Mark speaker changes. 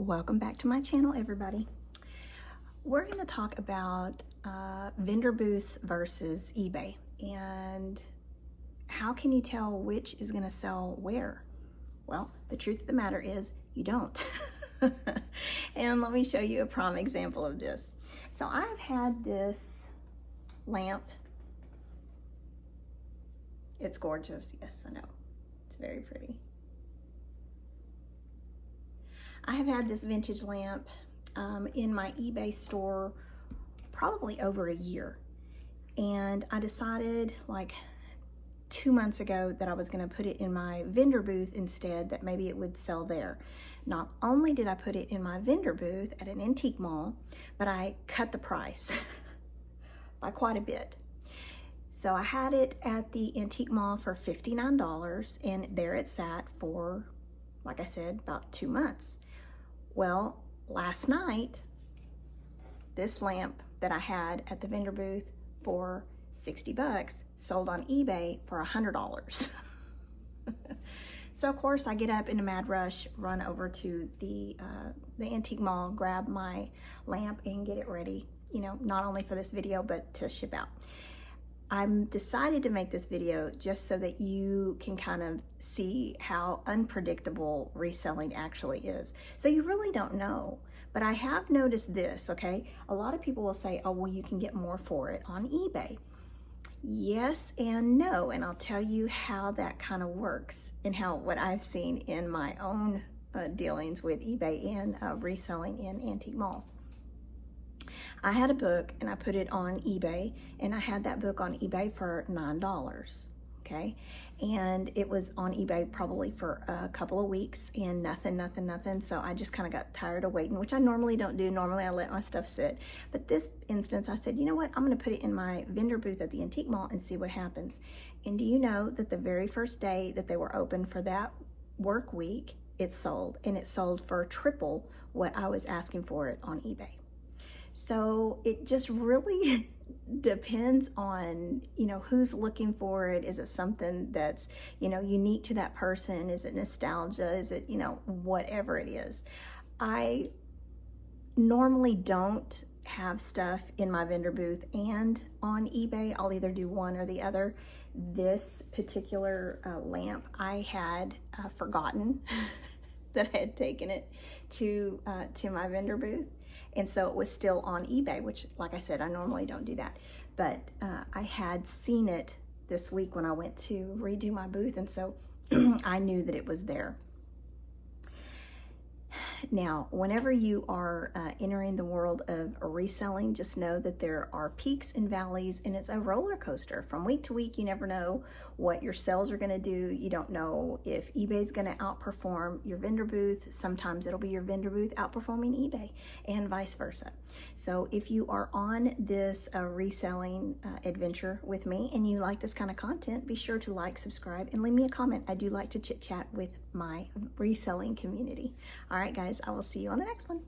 Speaker 1: Welcome back to my channel, everybody. We're going to talk about vendor booths versus eBay, and how can you tell which is going to sell where? Well, the truth of the matter is you don't. And let me show you a prime example of this. So I've had this lamp. It's gorgeous. Yes, I know. It's very pretty. I have had this vintage lamp in my eBay store probably over a year, and I decided like 2 months ago that I was going to put it in my vendor booth instead, that maybe it would sell there. Not only did I put it in my vendor booth at an antique mall, but I cut the price by quite a bit. So I had it at the antique mall for $59, and there it sat for, like I said, about 2 months. Well, last night, this lamp that I had at the vendor booth for 60 bucks sold on eBay for $100. So of course I get up in a mad rush, run over to the antique mall, grab my lamp and get it ready, you know, not only for this video, but to ship out. I'm decided to make this video just so that you can kind of see how unpredictable reselling actually is. So you really don't know, but I have noticed this, okay? A lot of people will say, oh, well, you can get more for it on eBay. Yes and no, and I'll tell you how that kind of works and how what I've seen in my own dealings with eBay and reselling in antique malls. I had a book and I put it on eBay, and I had that book on eBay for $9, okay? And it was on eBay probably for a couple of weeks and nothing. So I just kind of got tired of waiting, which I normally don't do. Normally I let my stuff sit. But this instance I said, you know what? I'm gonna put it in my vendor booth at the antique mall and see what happens. And do you know that the very first day that they were open for that work week, it sold, and it sold for triple what I was asking for it on eBay. So it just really depends on, you know, who's looking for it. Is it something that's, you know, unique to that person? Is it nostalgia? Is it, you know, whatever it is. I normally don't have stuff in my vendor booth and on eBay. I'll either do one or the other. This particular lamp, I had forgotten that I had taken it to my vendor booth. And so it was still on eBay, which, like I said, I normally don't do that. But I had seen it this week when I went to redo my booth, and so I knew that it was there. Now, whenever you are entering the world of reselling, just know that there are peaks and valleys, and it's a roller coaster. From week to week, you never know what your sales are going to do. You don't know if eBay is going to outperform your vendor booth. Sometimes it'll be your vendor booth outperforming eBay, and vice versa. So if you are on this reselling adventure with me and you like this kind of content, be sure to like, subscribe, and leave me a comment. I do like to chit chat with my reselling community. All right, guys, I will see you on the next one.